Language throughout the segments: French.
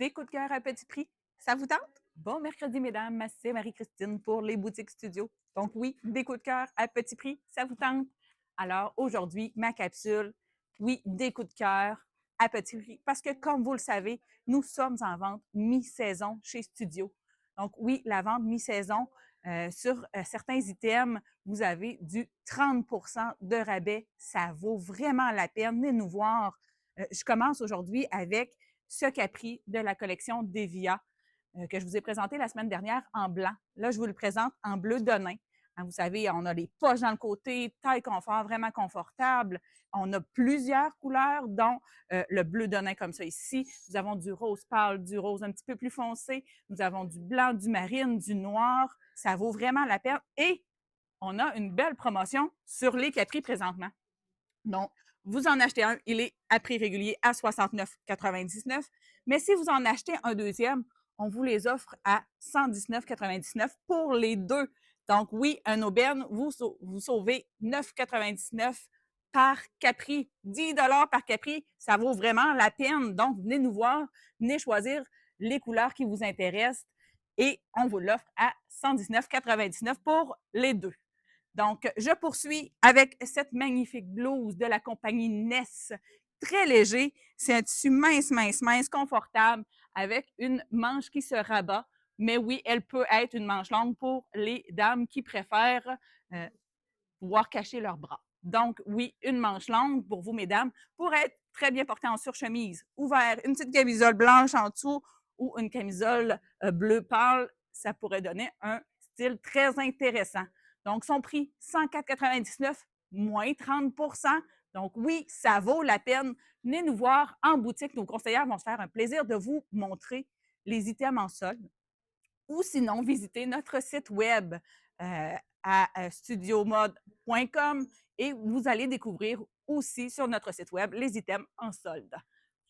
Des coups de cœur à petit prix, ça vous tente? Bon mercredi, mesdames, c'est Marie-Christine pour les boutiques studio. Donc oui, des coups de cœur à petit prix, ça vous tente? Alors aujourd'hui, ma capsule, oui, des coups de cœur à petit prix. Parce que comme vous le savez, nous sommes en vente mi-saison chez Studio. Donc oui, la vente mi-saison, sur certains items, vous avez du 30 de rabais. Ça vaut vraiment la peine. Venez nous voir. Je commence aujourd'hui avec ce Capri de la collection Devia que je vous ai présenté la semaine dernière en blanc. Là, je vous le présente en bleu Donin. Hein, vous savez, on a les poches dans le côté, taille confort, vraiment confortable. On a plusieurs couleurs, dont le bleu Donin comme ça ici. Nous avons du rose pâle, du rose un petit peu plus foncé. Nous avons du blanc, du marine, du noir. Ça vaut vraiment la peine. Et on a une belle promotion sur les Capri présentement. Donc, vous en achetez un, il est à prix régulier à 69,99. Mais si vous en achetez un deuxième, on vous les offre à 119,99 pour les deux. Donc, oui, un aubaine, vous sauvez 9,99 par Capri. 10 par Capri, ça vaut vraiment la peine. Donc, venez nous voir, venez choisir les couleurs qui vous intéressent et on vous l'offre à 119,99 pour les deux. Donc, je poursuis avec cette magnifique blouse de la compagnie Ness. Très léger. C'est un tissu mince, mince, mince, confortable, avec une manche qui se rabat. Mais oui, elle peut être une manche longue pour les dames qui préfèrent euh, pouvoir cacher leurs bras. Donc, oui, une manche longue pour vous, mesdames, pour être très bien portée en surchemise, ouvert, une petite camisole blanche en dessous ou une camisole bleu pâle, ça pourrait donner un style très intéressant. Donc, son prix, 104,99, moins 30 Donc, oui, ça vaut la peine. Venez nous voir en boutique. Nos conseillères vont se faire un plaisir de vous montrer les items en solde. Ou sinon, visitez notre site web à studiomode.com et vous allez découvrir aussi sur notre site web les items en solde.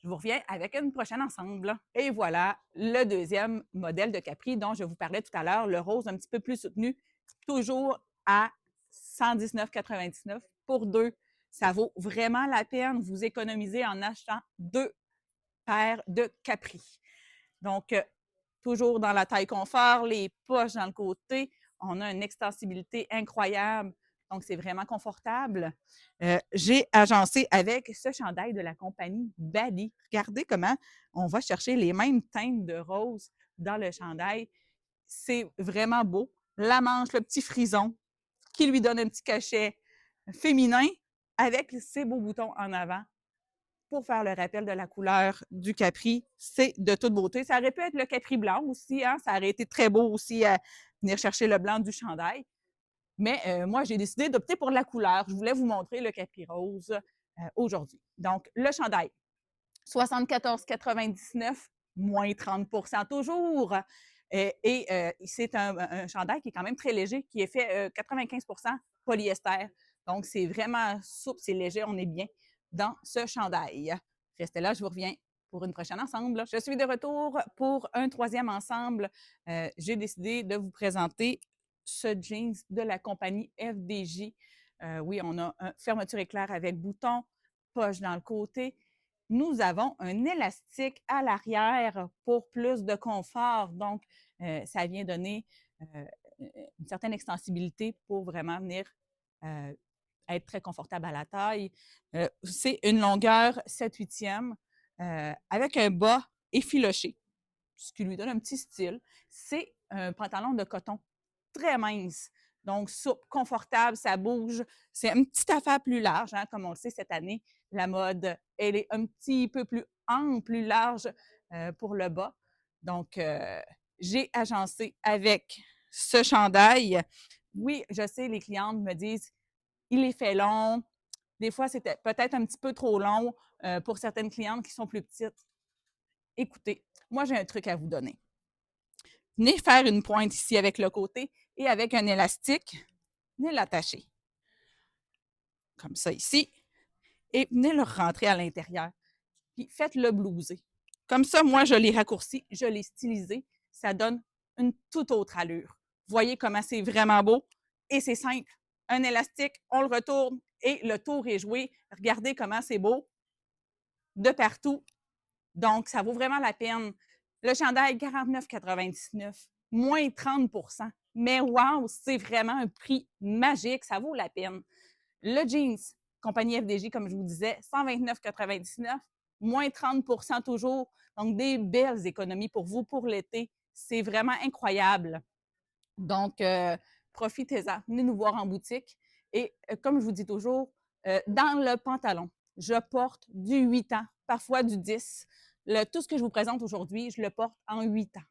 Je vous reviens avec une prochaine ensemble. Et voilà le deuxième modèle de Capri dont je vous parlais tout à l'heure, le rose un petit peu plus soutenu, toujours à 119,99 pour deux. Ça vaut vraiment la peine. Vous économisez en achetant deux paires de Capri. Donc, toujours dans la taille confort, les poches dans le côté. On a une extensibilité incroyable. Donc, c'est vraiment confortable. J'ai agencé avec ce chandail de la compagnie Bali. Regardez comment on va chercher les mêmes teintes de rose dans le chandail. C'est vraiment beau. La manche, le petit frison qui lui donne un petit cachet féminin avec ses beaux boutons en avant pour faire le rappel de la couleur du Capri. C'est de toute beauté. Ça aurait pu être le Capri blanc aussi. Hein? Ça aurait été très beau aussi à venir chercher le blanc du chandail. Mais moi, j'ai décidé d'opter pour la couleur. Je voulais vous montrer le Capri rose aujourd'hui. Donc, le chandail, 74,99, moins 30 toujours. C'est un chandail qui est quand même très léger, qui est fait 95 polyester. Donc, c'est vraiment souple, c'est léger, on est bien dans ce chandail. Restez là, je vous reviens pour une prochaine ensemble. Je suis de retour pour un troisième ensemble. J'ai décidé de vous présenter ce jeans de la compagnie FDJ. Oui, on a une fermeture éclair avec bouton, poche dans le côté. Nous avons un élastique à l'arrière pour plus de confort. Donc, ça vient donner une certaine extensibilité pour vraiment venir être très confortable à la taille. C'est une longueur 7/8 avec un bas effiloché, ce qui lui donne un petit style. C'est un pantalon de coton très mince, donc souple, confortable, ça bouge. C'est une petite affaire plus large, hein, comme on le sait cette année. La mode, elle est un petit peu plus ample, plus large pour le bas. Donc, j'ai agencé avec ce chandail. Oui, je sais, les clientes me disent, il est fait long. Des fois, c'était peut-être un petit peu trop long pour certaines clientes qui sont plus petites. Écoutez, moi, j'ai un truc à vous donner. Venez faire une pointe ici avec le côté et avec un élastique, venez l'attacher. Comme ça ici. Et venez le rentrer à l'intérieur. Puis faites-le blouser. Comme ça, moi, je l'ai raccourci, je l'ai stylisé. Ça donne une toute autre allure. Voyez comment c'est vraiment beau et c'est simple. Un élastique, on le retourne et le tour est joué. Regardez comment c'est beau de partout. Donc, ça vaut vraiment la peine. Le chandail, 49,99, moins 30 %. Mais wow, c'est vraiment un prix magique, ça vaut la peine. Le jeans, compagnie FDJ, comme je vous disais, 129,99, moins 30 % toujours. Donc, des belles économies pour vous pour l'été. C'est vraiment incroyable. Donc, profitez-en. Venez nous voir en boutique. Et comme je vous dis toujours, dans le pantalon, je porte du 8 ans, parfois du 10. Tout ce que je vous présente aujourd'hui, je le porte en 8 ans.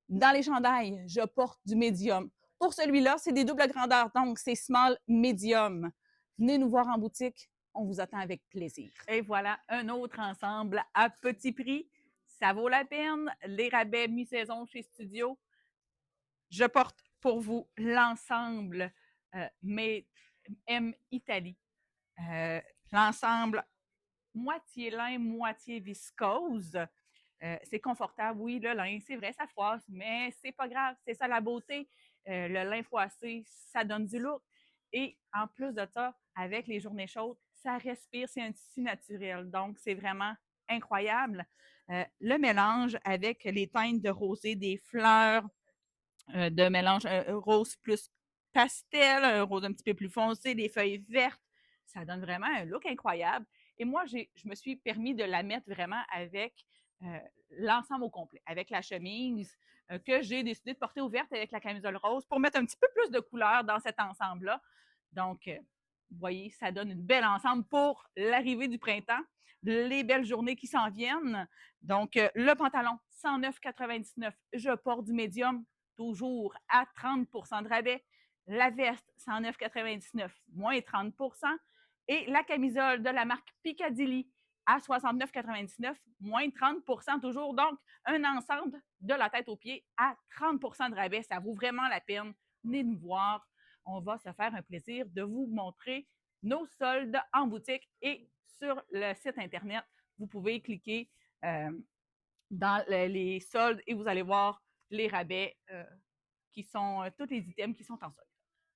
Dans les chandails, je porte du médium. Pour celui-là, c'est des doubles grandeurs, donc c'est small, medium. Venez nous voir en boutique, on vous attend avec plaisir. Et voilà, un autre ensemble à petit prix. Ça vaut la peine. Les rabais mi-saison chez Studio. Je porte pour vous l'ensemble M Italie. L'ensemble moitié lin, moitié viscose. C'est confortable, oui, le lin, c'est vrai, ça froisse, mais c'est pas grave, c'est ça la beauté. Le lin froissé, ça donne du look. Et en plus de ça, avec les journées chaudes, ça respire, c'est un tissu naturel. Donc, c'est vraiment incroyable. Le mélange avec les teintes de rosé, des fleurs, de mélange rose plus pastel, un rose un petit peu plus foncé, des feuilles vertes. Ça donne vraiment un look incroyable. Et moi, je me suis permis de la mettre vraiment avec l'ensemble au complet, avec la chemise que j'ai décidé de porter ouverte avec la camisole rose pour mettre un petit peu plus de couleur dans cet ensemble-là. Donc, vous voyez, ça donne une belle ensemble pour l'arrivée du printemps, les belles journées qui s'en viennent. Donc, le pantalon, 109,99. Je porte du médium, toujours à 30 de rabais. La veste, 109,99, moins 30 et la camisole de la marque Piccadilly à 69,99, moins 30 toujours. Donc, un ensemble de la tête aux pieds à 30 de rabais. Ça vaut vraiment la peine. Venez nous voir. On va se faire un plaisir de vous montrer nos soldes en boutique et sur le site Internet. Vous pouvez cliquer dans les soldes et vous allez voir les rabais qui sont tous les items qui sont en solde.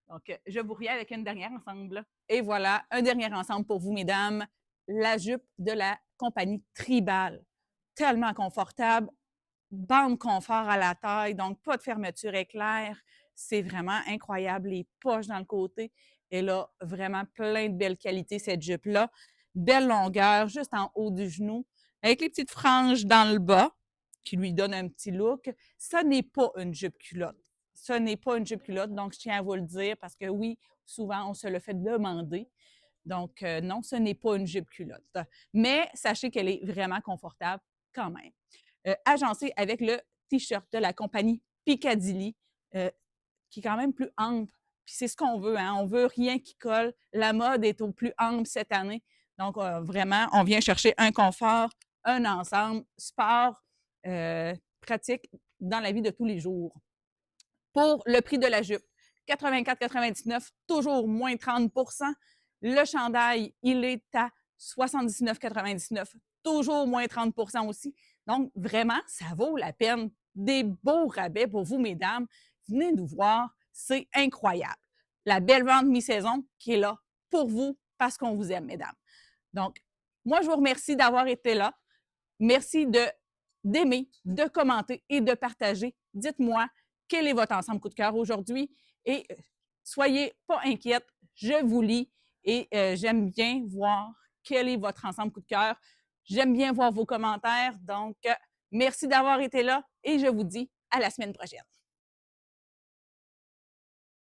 Donc, je vous reviens avec une dernière ensemble. Et voilà, un dernier ensemble pour vous, mesdames. La jupe de la compagnie Tribal. Tellement confortable. Bande confort à la taille, donc pas de fermeture éclair. C'est vraiment incroyable. Les poches dans le côté. Elle a vraiment plein de belles qualités, cette jupe-là. Belle longueur, juste en haut du genou, avec les petites franges dans le bas qui lui donnent un petit look. Ça n'est pas une jupe culotte. Ce n'est pas une jupe culotte, donc je tiens à vous le dire parce que oui, souvent on se le fait demander. Donc non, ce n'est pas une jupe culotte. Mais sachez qu'elle est vraiment confortable quand même. Agencée avec le t-shirt de la compagnie Piccadilly, qui est quand même plus ample. Puis c'est ce qu'on veut, hein? On veut rien qui colle. La mode est au plus ample cette année. Donc, vraiment, on vient chercher un confort, un ensemble, sport, pratique dans la vie de tous les jours. Pour le prix de la jupe, 84,99, toujours moins 30 Le chandail, il est à 79,99, toujours moins 30 aussi. Donc, vraiment, ça vaut la peine. Des beaux rabais pour vous, mesdames. Venez nous voir, c'est incroyable. La belle vente mi-saison qui est là pour vous parce qu'on vous aime, mesdames. Donc, moi, je vous remercie d'avoir été là. Merci d'aimer, de commenter et de partager. Dites-moi quel est votre ensemble coup de cœur aujourd'hui et soyez pas inquiètes, je vous lis et j'aime bien voir quel est votre ensemble coup de cœur. J'aime bien voir vos commentaires. Donc, merci d'avoir été là et je vous dis à la semaine prochaine.